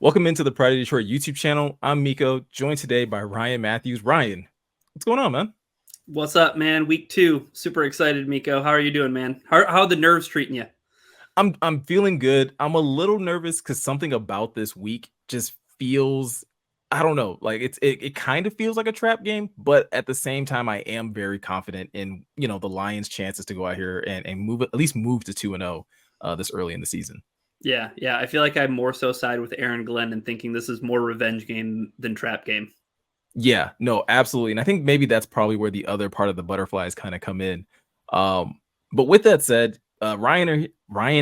Welcome into the Pride of Detroit YouTube channel. I'm Meko, joined today by Ryan Matthews. Ryan, what's going on, man? What's up, man? Week 2. Super excited, Meko. How are you doing, man? How are the nerves treating you? I'm feeling good. I'm a little nervous because something about this week just feels, I don't know, like it kind of feels like a trap game, but at the same time, I am very confident in the Lions' chances to go out here and move at least move to 2-0 this early in the season. Yeah. I feel like I more so side with Aaron Glenn and thinking this is more revenge game than trap game. Yeah, no, absolutely. And I think maybe that's probably where the other part of the butterflies kind of come in. But with that said, Ryan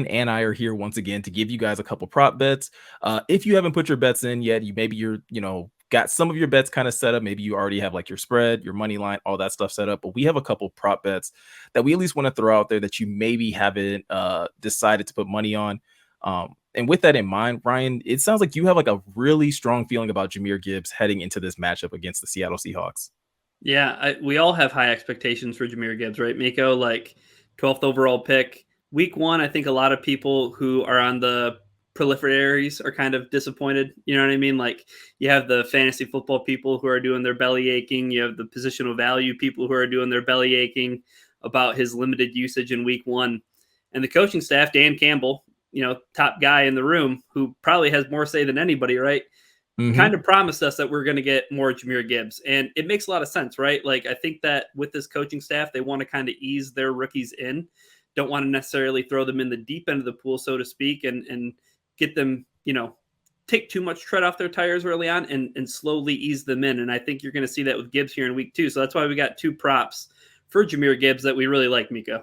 and I are here once again to give you guys a couple prop bets. If you haven't put your bets in yet, you're got some of your bets kind of set up. Maybe you already have like your spread, your money line, all that stuff set up. But we have a couple prop bets that we at least want to throw out there that you maybe haven't decided to put money on. And with that in mind, Ryan, it sounds like you have like a really strong feeling about Jahmyr Gibbs heading into this matchup against the Seattle Seahawks. Yeah, we all have high expectations for Jahmyr Gibbs, right, Meko? Like 12th overall pick. Week 1, I think a lot of people who are on the proliferaries are kind of disappointed. You know what I mean? Like you have the fantasy football people who are doing their belly aching. You have the positional value people who are doing their belly aching about his limited usage in week 1. And the coaching staff, Dan Campbell, top guy in the room who probably has more say than anybody, right? Hmm. Kind of promised us that we're going to get more Jahmyr Gibbs. And it makes a lot of sense, right? Like, I think that with this coaching staff, they want to kind of ease their rookies in, don't want to necessarily throw them in the deep end of the pool, so to speak, and get them, take too much tread off their tires early on and slowly ease them in. And I think you're going to see that with Gibbs here in week 2. So that's why we got 2 props for Jahmyr Gibbs that we really like, Meko.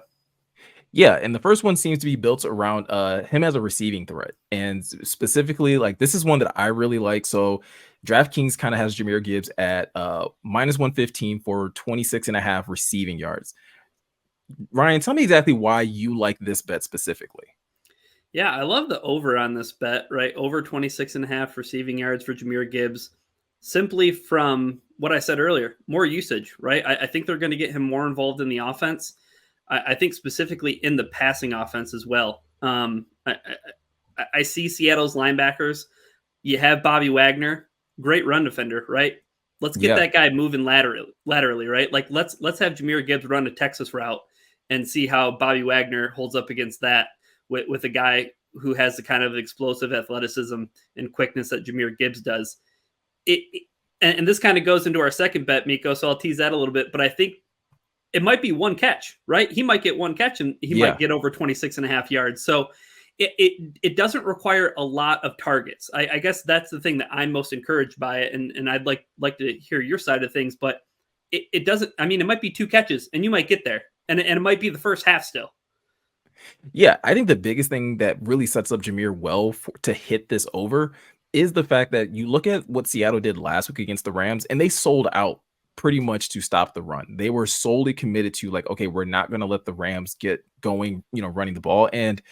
Yeah, and the first one seems to be built around him as a receiving threat. And specifically, like this is one that I really like. So DraftKings kind of has Jahmyr Gibbs at minus 115 for 26 and a half receiving yards. Ryan, tell me exactly why you like this bet specifically. Yeah, I love the over on this bet, right? Over 26 and a half receiving yards for Jahmyr Gibbs, simply from what I said earlier, more usage, right? I think they're going to get him more involved in the offense. I think specifically in the passing offense as well. I see Seattle's linebackers. You have Bobby Wagner, great run defender, right? Let's get Yeah. that guy moving laterally, right? Like let's have Jahmyr Gibbs run a Texas route and see how Bobby Wagner holds up against that with a guy who has the kind of explosive athleticism and quickness that Jahmyr Gibbs does. And this kind of goes into our second bet, Meko. So I'll tease that a little bit, but I think it might be one catch, right? He might get one catch and he might Yeah. get over 26 and a half yards. So it doesn't require a lot of targets. I guess that's the thing that I'm most encouraged by it. And I'd like to hear your side of things, but it doesn't, I mean, it might be 2 catches and you might get there and it might be the first half still. Yeah, I think the biggest thing that really sets up Jahmyr well to hit this over is the fact that you look at what Seattle did last week against the Rams, and they sold out pretty much to stop the run. They were solely committed to like, okay, we're not going to let the Rams get going, running the ball. And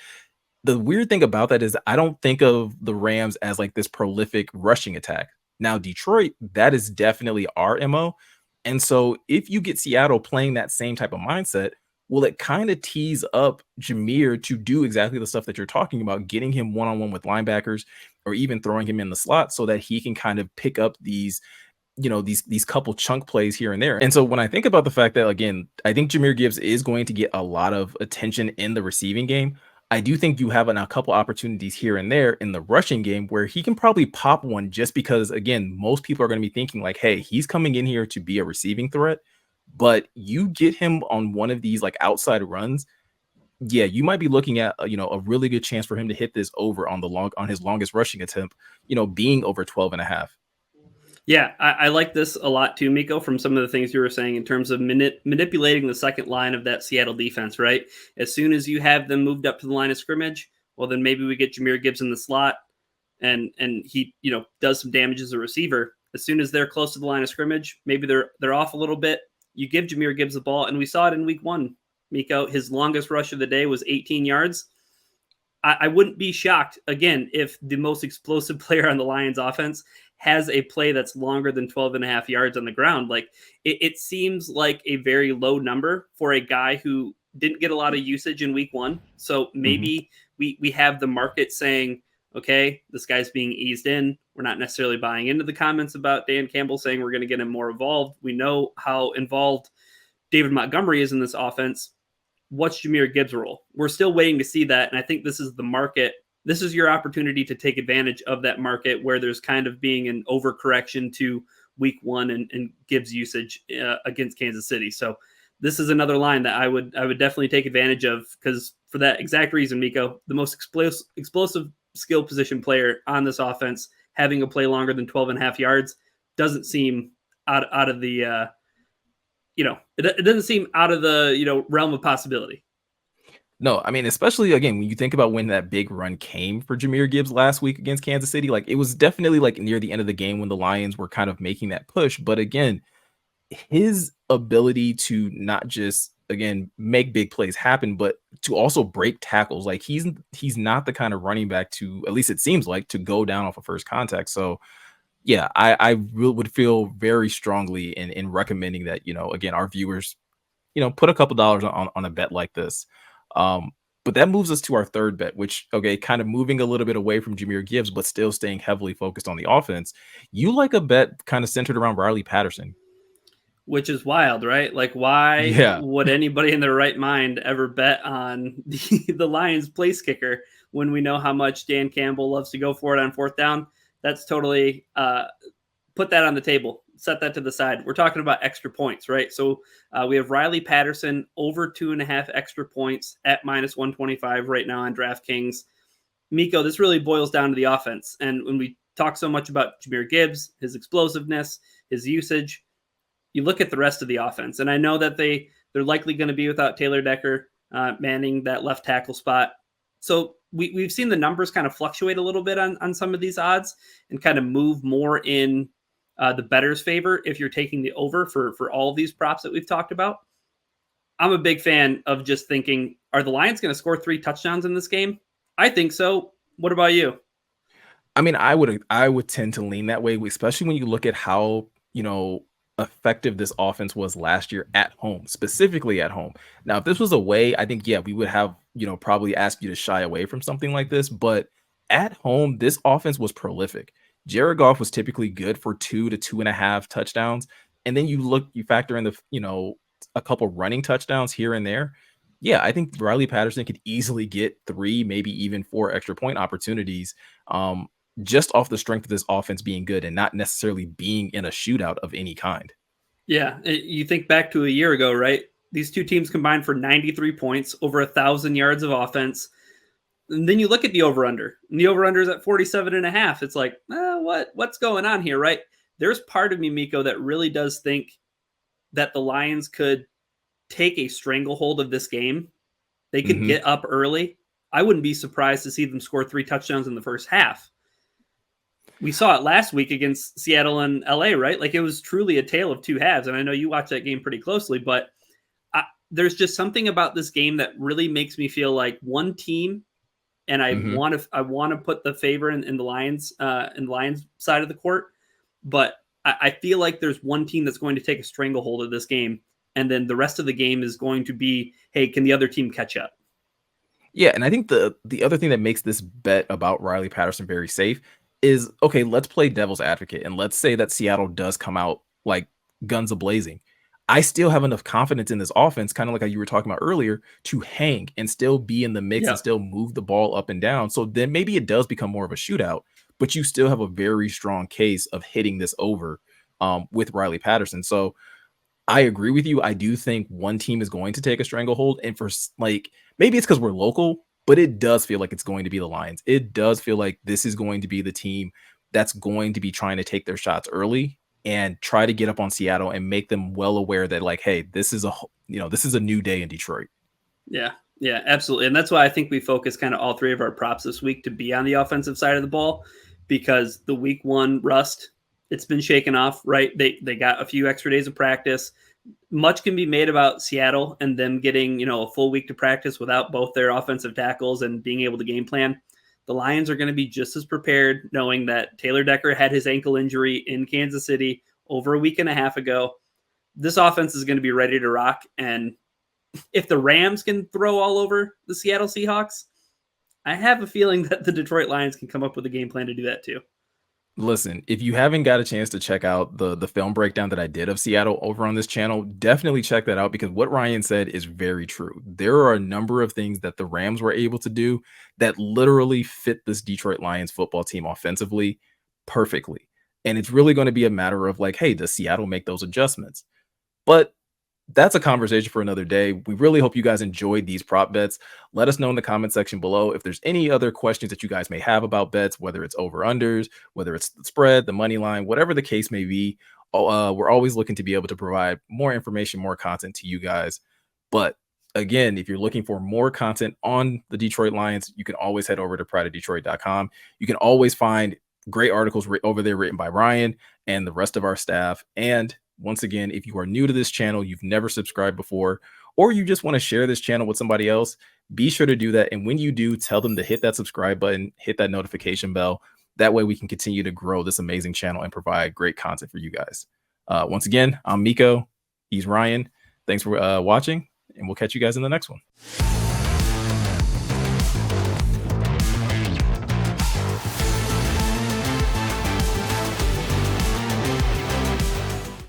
the weird thing about that is I don't think of the Rams as like this prolific rushing attack. Now, Detroit, that is definitely our MO. And so if you get Seattle playing that same type of mindset, well, it kind of tees up Jahmyr to do exactly the stuff that you're talking about, getting him one-on-one with linebackers or even throwing him in the slot so that he can kind of pick up these couple chunk plays here and there. And so when I think about the fact that, again, I think Jahmyr Gibbs is going to get a lot of attention in the receiving game, I do think you have a couple opportunities here and there in the rushing game where he can probably pop one just because, again, most people are going to be thinking like, hey, he's coming in here to be a receiving threat. But you get him on one of these like outside runs, yeah, you might be looking at a really good chance for him to hit this over on his longest rushing attempt, being over 12 and a half. Yeah, I like this a lot too, Miko, from some of the things you were saying in terms of manipulating the second line of that Seattle defense, right? As soon as you have them moved up to the line of scrimmage, well, then maybe we get Jahmyr Gibbs in the slot and he, does some damage as a receiver. As soon as they're close to the line of scrimmage, maybe they're off a little bit. You give Jahmyr Gibbs the ball, and we saw it in week 1, Miko. His longest rush of the day was 18 yards. I wouldn't be shocked, again, if the most explosive player on the Lions offense has a play that's longer than 12 and a half yards on the ground. Like it seems like a very low number for a guy who didn't get a lot of usage in week 1. So Mhm. maybe we have the market saying, okay, this guy's being eased in. We're not necessarily buying into the comments about Dan Campbell saying we're going to get him more involved. We know how involved David Montgomery is in this offense. What's Jahmyr Gibbs' role? We're still waiting to see that. And I think this is the market. This is your opportunity to take advantage of that market where there's kind of being an overcorrection to week one and Gibbs usage against Kansas City. So this is another line that I would definitely take advantage of, because for that exact reason, Meko, the most explosive skill position player on this offense, having a play longer than 12 and a half yards doesn't seem out of the it doesn't seem out of the realm of possibility. No, I mean, especially again, when you think about when that big run came for Jahmyr Gibbs last week against Kansas City, like it was definitely like near the end of the game when the Lions were kind of making that push. But again, his ability to not just again make big plays happen, but to also break tackles, like he's not the kind of running back to, at least it seems like, to go down off of first contact. So yeah, I really would feel very strongly in recommending that, again, our viewers, put a couple dollars on a bet like this. Um, but that moves us to our third bet, which, okay, kind of moving a little bit away from Jahmyr Gibbs, but still staying heavily focused on the offense. You like a bet kind of centered around Riley Patterson. Which is wild, right? Like, why Yeah. would anybody in their right mind ever bet on the Lions place kicker when we know how much Dan Campbell loves to go for it on fourth down? That's totally put that on the table. Set that to the side. We're talking about extra points, right? So we have Riley Patterson over 2.5 extra points at minus 125 right now on DraftKings. Meko, this really boils down to the offense. And when we talk so much about Jahmyr Gibbs, his explosiveness, his usage, you look at the rest of the offense, and I know that they're likely going to be without Taylor Decker manning that left tackle spot. So we've seen the numbers kind of fluctuate a little bit on some of these odds and kind of move more in the bettor's favor if you're taking the over for all of these props that we've talked about. I'm a big fan of just thinking, are the Lions going to score 3 touchdowns in this game? I think so. What about you? I mean, I would tend to lean that way, especially when you look at how, effective this offense was last year at home, specifically at home. Now, if this was away, I think, yeah, we would have, probably ask you to shy away from something like this. But at home, this offense was prolific. Jared Goff was typically good for 2 to 2.5 touchdowns. And then you factor in a couple running touchdowns here and there. Yeah, I think Riley Patterson could easily get 3, maybe even 4 extra point opportunities. Just off the strength of this offense being good and not necessarily being in a shootout of any kind. Yeah, you think back to a year ago, right? These two teams combined for 93 points, over 1,000 yards of offense. And then you look at the over-under, and the over-under is at 47.5. It's like, what's going on here, right? There's part of me, Meko, that really does think that the Lions could take a stranglehold of this game. They could Mhm. get up early. I wouldn't be surprised to see them score 3 touchdowns in the first half. We saw it last week against Seattle and LA, right? Like, it was truly a tale of two halves. And I know you watched that game pretty closely, but there's just something about this game that really makes me feel like one team, and I Mhm. want to put the favor in the Lions side of the court, but I feel like there's one team that's going to take a stranglehold of this game, and then the rest of the game is going to be, hey, can the other team catch up? Yeah, and I think the other thing that makes this bet about Riley Patterson very safe is, okay, let's play devil's advocate and let's say that Seattle does come out like guns a-blazing. I still have enough confidence in this offense, kind of like how you were talking about earlier, to hang and still be in the mix and Yeah. still move the ball up and down. So then maybe it does become more of a shootout, but you still have a very strong case of hitting this over with Riley Patterson. So I agree with you. I do think one team is going to take a stranglehold, and like, maybe it's because we're local, but it does feel like it's going to be the Lions. It does feel like this is going to be the team that's going to be trying to take their shots early and try to get up on Seattle and make them well aware that, like, hey, this is a new day in Detroit. Yeah, yeah, absolutely. And that's why I think we focus kind of all 3 of our props this week to be on the offensive side of the ball, because the week 1 rust, it's been shaken off, right? They got a few extra days of practice. Much can be made about Seattle and them getting, a full week to practice without both their offensive tackles and being able to game plan. The Lions are going to be just as prepared, knowing that Taylor Decker had his ankle injury in Kansas City over a week and a half ago. This offense is going to be ready to rock. And if the Rams can throw all over the Seattle Seahawks, I have a feeling that the Detroit Lions can come up with a game plan to do that too. Listen, if you haven't got a chance to check out the film breakdown that I did of Seattle over on this channel, definitely check that out because what Ryan said is very true. There are a number of things that the Rams were able to do that literally fit this Detroit Lions football team offensively perfectly. And it's really going to be a matter of like, hey, does Seattle make those adjustments? But that's a conversation for another day. We really hope you guys enjoyed these prop bets. Let us know in the comment section below if there's any other questions that you guys may have about bets, whether it's over unders, whether it's the spread, the money line, whatever the case may be. We're always looking to be able to provide more information, more content to you guys. But again, if you're looking for more content on the Detroit Lions, you can always head over to prideofdetroit.com. You can always find great articles over there written by Ryan and the rest of our staff. And once again, if you are new to this channel, you've never subscribed before, or you just want to share this channel with somebody else, be sure to do that. And when you do, tell them to hit that subscribe button, hit that notification bell. That way we can continue to grow this amazing channel and provide great content for you guys. Once again, I'm Meko. He's Ryan. Thanks for watching, and we'll catch you guys in the next one.